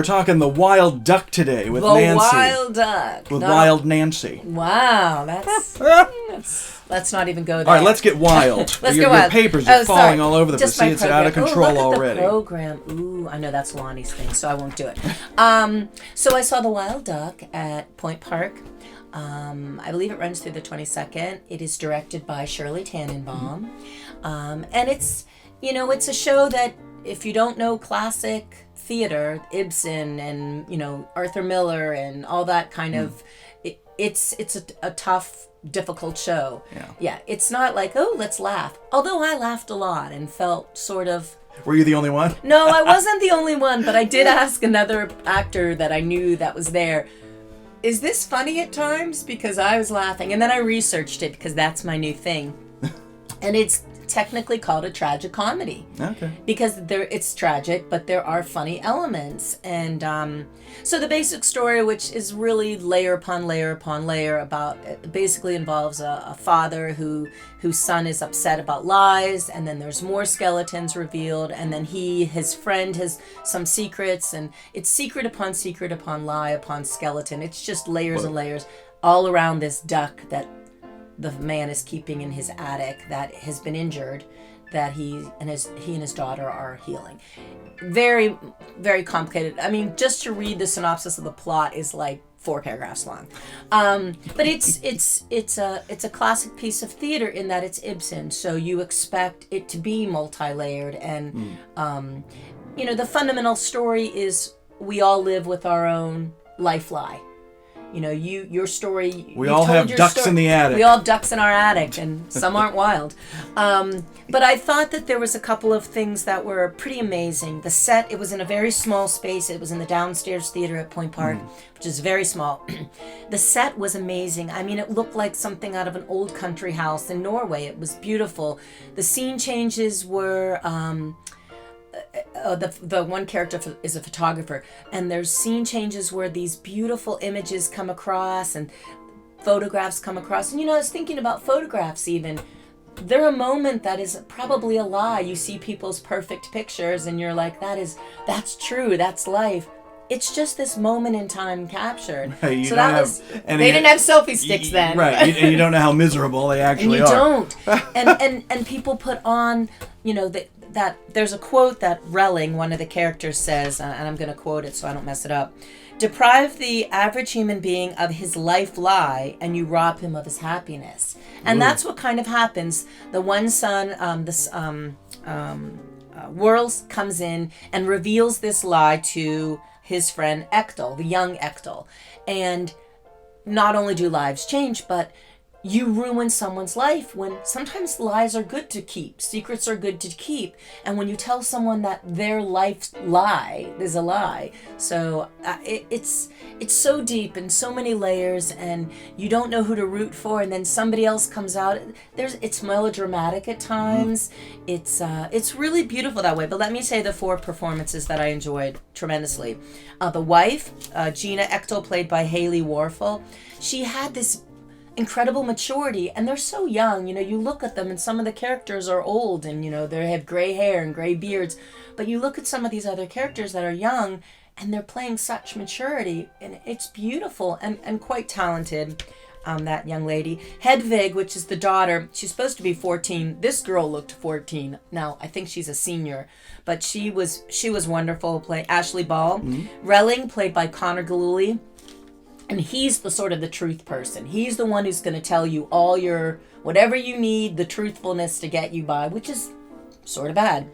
We're talking The Wild Duck today with The Nancy. Wild Duck. With Wild Nancy. Wow, let's not even go there. All right, let's get wild. Let's your, get wild. Your papers are falling sorry. all over the place. See, it's out of control look at already. The program. Ooh, I know that's Lonnie's thing, so I won't do it. So I saw The Wild Duck at Point Park. I believe it runs through the 22nd. It is directed by Shirley Tannenbaum. And it's a show that, if you don't know classic theater, Ibsen and, Arthur Miller and all that kind of, it's a tough, difficult show. Yeah. It's not like, oh, let's laugh. Although I laughed a lot and felt sort of... Were you the only one? No, I wasn't the only one, but I did ask another actor that I knew that was there, is this funny at times? Because I was laughing. And then I researched it because that's my new thing. And it's technically called a tragic comedy. Okay. Because it's tragic, but there are funny elements. And so the basic story, which is really layer upon layer upon layer, it basically involves a father whose son is upset about lies, and then there's more skeletons revealed, and then his friend has some secrets, and it's secret upon lie upon skeleton. It's just layers and layers all around this duck that the man is keeping in his attic that has been injured, that he and his daughter are healing. Very, very complicated. I mean, just to read the synopsis of the plot is like 4 paragraphs long. But it's a classic piece of theater in that it's Ibsen, so you expect it to be multi-layered, and the fundamental story is we all live with our own life lie. Your story. We all have ducks in the attic. We all have ducks in our attic, and some aren't wild. But I thought that there was a couple of things that were pretty amazing. The set, it was in a very small space. It was in the downstairs theater at Point Park, which is very small. The set was amazing. I mean, it looked like something out of an old country house in Norway. It was beautiful. The scene changes were... the one character is a photographer, and there's scene changes where these beautiful images come across and photographs come across. And I was thinking about photographs even. They're a moment that is probably a lie. You see people's perfect pictures and you're like, that's true, that's life. It's just this moment in time captured. Right, so they didn't have selfie sticks then. Right, and you don't know how miserable they actually are. And you don't. And people put on, that there's a quote that Relling, one of the characters, says, and I'm going to quote it so I don't mess it up. Deprive the average human being of his life lie, and you rob him of his happiness. And that's what kind of happens. The one son, Whirls, comes in and reveals this lie to his friend Echtel, the young Echtel. And not only do lives change, but you ruin someone's life when sometimes lies are good to keep. Secrets are good to keep. And when you tell someone that their life's lie is a lie. So it's so deep and so many layers, and you don't know who to root for, and then somebody else comes out. It's melodramatic at times. It's really beautiful that way. But let me say the 4 performances that I enjoyed tremendously. The wife, Gina Echtel, played by Haley Warfel, she had this incredible maturity, and they're so young. You look at them and some of the characters are old, and they have gray hair and gray beards, but you look at some of these other characters that are young and they're playing such maturity, and it's beautiful and quite talented. That young lady, Hedvig, which is the daughter, she's supposed to be 14. This girl looked 14. Now I think she's a senior, but she was wonderful. Playing Ashley Ball. Relling, played by Connor Galuli. And he's the sort of the truth person. He's the one who's going to tell you all whatever you need, the truthfulness to get you by, which is sort of bad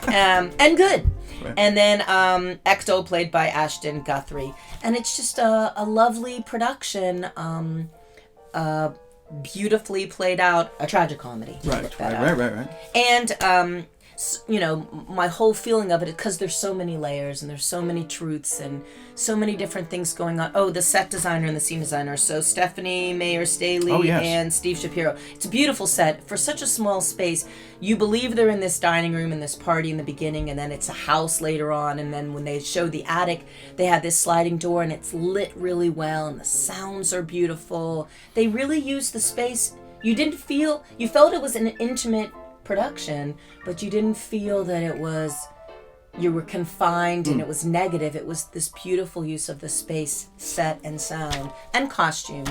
and good. Right. And then Echtel, played by Ashton Guthrie. And it's just a lovely production, beautifully played out, a tragic comedy. Right. And my whole feeling of it, because there's so many layers and there's so many truths and so many different things going on. Oh, the set designer and the scene designer. So Stephanie Mayer Staley and Steve Shapiro. It's a beautiful set for such a small space. You believe they're in this dining room and this party in the beginning, and then it's a house later on, and then when they show the attic, they have this sliding door and it's lit really well and the sounds are beautiful. They really use the space. You felt it was an intimate production, but you didn't feel that it was you were confined and it was negative. It was this beautiful use of the space, set, and sound, and costume,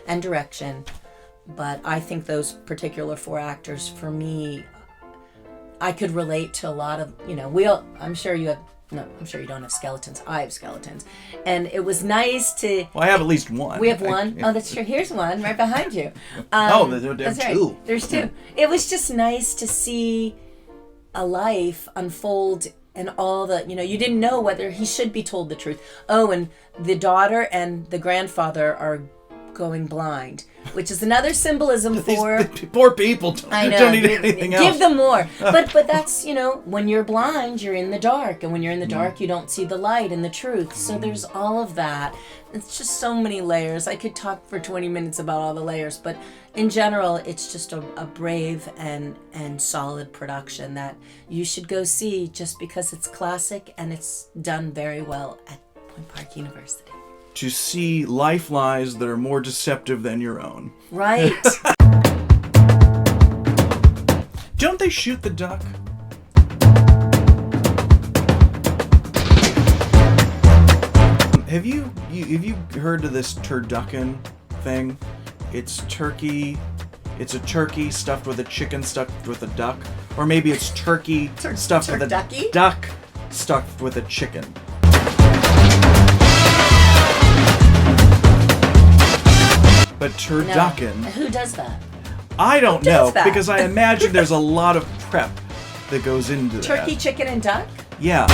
and direction. But I think those particular 4 actors, for me, I could relate to a lot of, I'm sure you don't have skeletons. I have skeletons. And it was nice to... Well, I have at least one. We have one? Oh, that's true. Here's one right behind you. There's right. 2. There's 2. It was just nice to see a life unfold and all the, you didn't know whether he should be told the truth. Oh, and the daughter and the grandfather are going blind, which is another symbolism for... These poor people don't need anything else. Give them more. But that's, when you're blind, you're in the dark. And when you're in the dark, you don't see the light and the truth. So there's all of that. It's just so many layers. I could talk for 20 minutes about all the layers. But in general, it's just a brave and solid production that you should go see just because it's classic and it's done very well at Point Park University. To see life lies that are more deceptive than your own. Right. Don't they shoot the duck? Have you heard of this turducken thing? It's turkey. It's a turkey stuffed with a chicken stuffed with a duck, or maybe it's turkey stuffed with a duck stuffed with a chicken. But turducken... No. Who does that? I don't know, because I imagine there's a lot of prep that goes into that. Turkey, chicken, and duck? Yeah.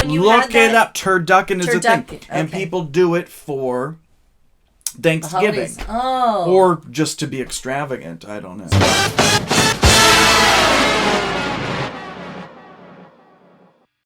Look it up. Turducken is a thing. Okay. And people do it for Thanksgiving. Oh. Or just to be extravagant. I don't know.